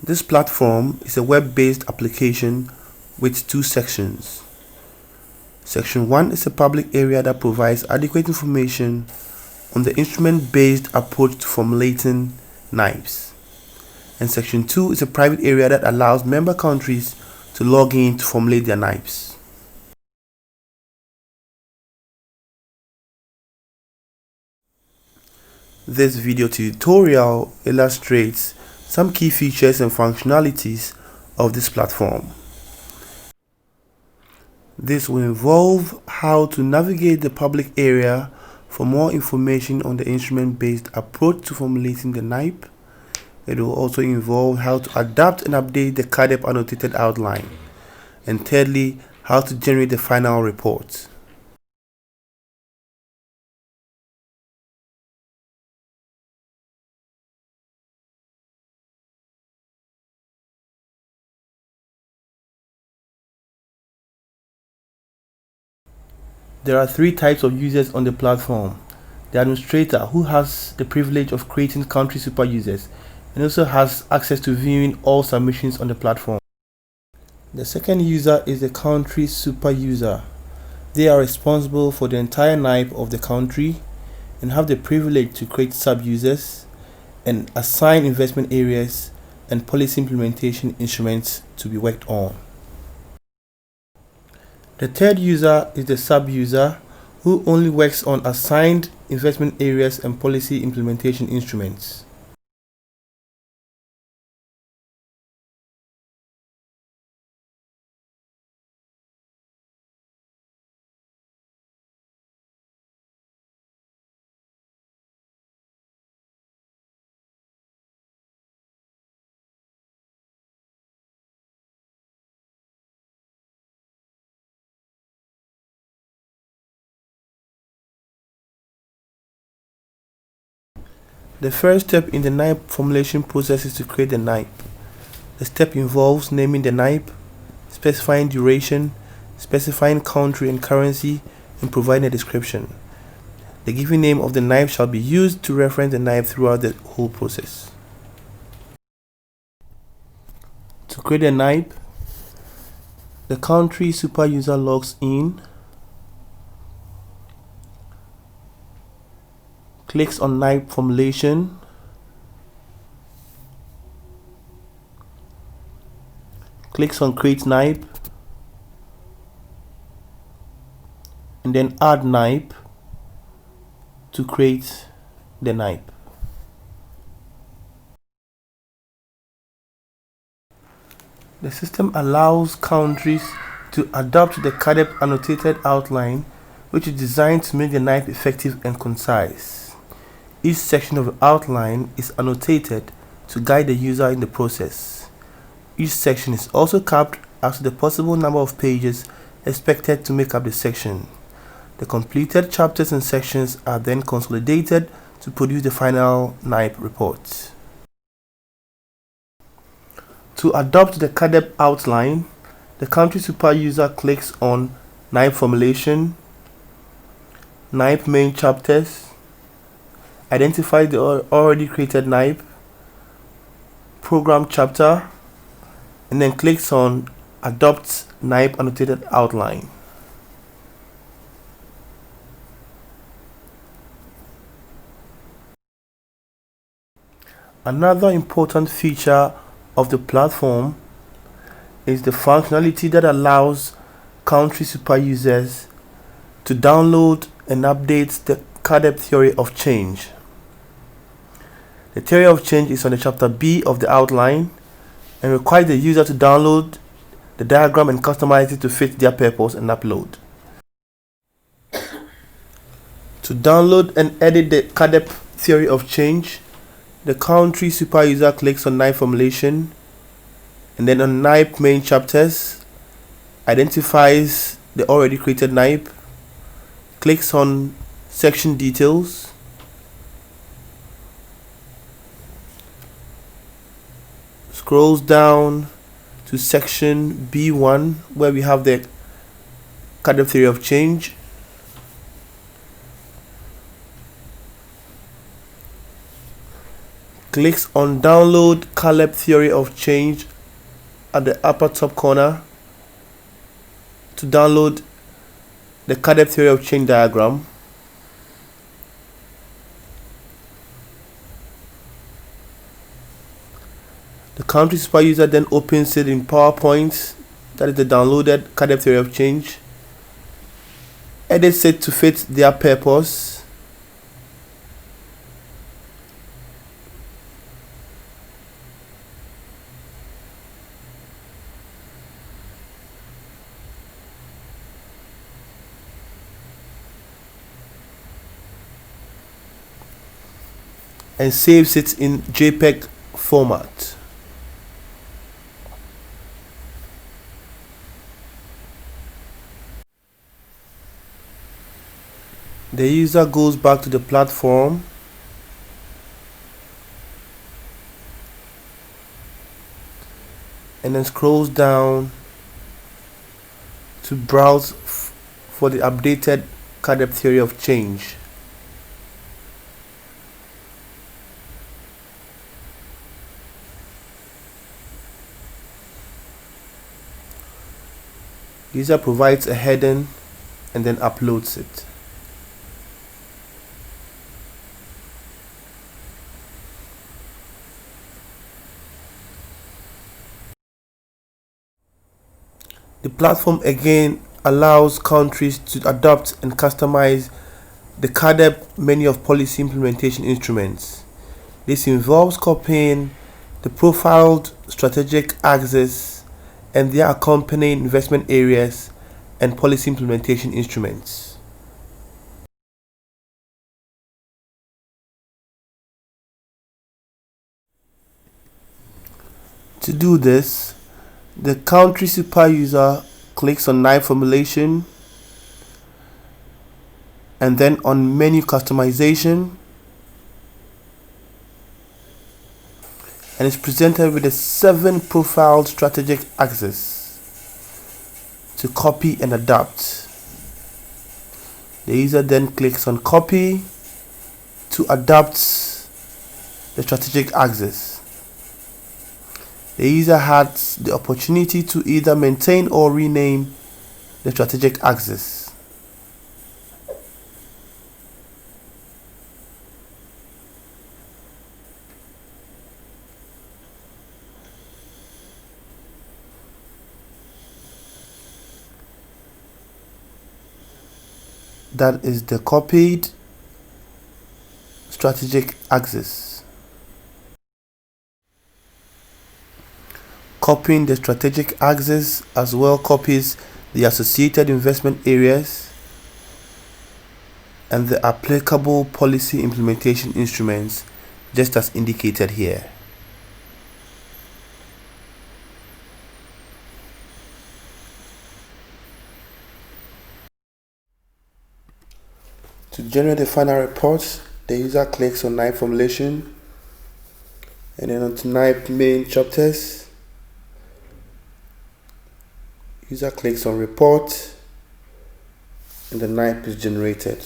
This platform is a web-based application with two sections. Section 1 is a public area that provides adequate information on the instrument-based approach to formulating NIPEs. And Section 2 is a private area that allows member countries to log in to formulate their NIPEs. This video tutorial illustrates some key features and functionalities of this platform. This will involve how to navigate the public area for more information on the instrument-based approach to formulating the NIPE. It will also involve how to adapt and update the CADEP annotated outline. And thirdly, how to generate the final report. There are three types of users on the platform. The administrator, who has the privilege of creating country super users and also has access to viewing all submissions on the platform. The second user is the country super user. They are responsible for the entire NIPE of the country and have the privilege to create sub-users and assign investment areas and policy implementation instruments to be worked on. The third user is the sub-user, who only works on assigned investment areas and policy implementation instruments. The first step in the NIPE formulation process is to create the NIPE. The step involves naming the NIPE, specifying duration, specifying country and currency, and providing a description. The given name of the NIPE shall be used to reference the NIPE throughout the whole process. To create a NIPE, the country super user logs in, clicks on NIPE formulation, clicks on create NIPE, and then add NIPE to create the NIPE. The system allows countries to adopt the CADEP annotated outline, which is designed to make the NIPE effective and concise. Each section of the outline is annotated to guide the user in the process. Each section is also capped as to the possible number of pages expected to make up the section. The completed chapters and sections are then consolidated to produce the final NIPE report. To adopt the CADEP outline, the country super user clicks on NIPE formulation, NIPE main chapters, identify the already created NIPE, program chapter, and then clicks on adopt NIPE annotated outline. Another important feature of the platform is the functionality that allows country super users to download and update the CADEP theory of change. The theory of change is on the chapter B of the outline and requires the user to download the diagram and customize it to fit their purpose and upload. To download and edit the CADEP theory of change, the country super user clicks on NIPE formulation and then on NIPE main chapters, identifies the already created NIPE, clicks on section details, scrolls down to section B1 where we have the CADEP theory of change, clicks on Download Caleb Theory of Change at the upper top corner to download the Caleb Theory of Change diagram. The country super user then opens it in PowerPoint, that is the downloaded Caleb Theory of Change, edits it to fit their purpose, and saves it in JPEG format. The user goes back to the platform and then scrolls down to browse for the updated Caleb Theory of Change. User provides a heading and then uploads it. The platform again allows countries to adopt and customize the Caleb menu of policy implementation instruments. This involves copying the profiled strategic axis and their accompanying investment areas and policy implementation instruments. To do this, the country super user clicks on NIPE formulation and then on menu customization, and is presented with the 7 profiled strategic axes to copy and adapt. The user then clicks on copy to adapt the strategic axis. The user has the opportunity to either maintain or rename the strategic axis. That is the copied strategic axis. Copying the strategic axis as well copies the associated investment areas and the applicable policy implementation instruments, just as indicated here. To generate the final report, the user clicks on NIPE formulation and then onto NIPE main chapters. User clicks on report and the NIPE is generated.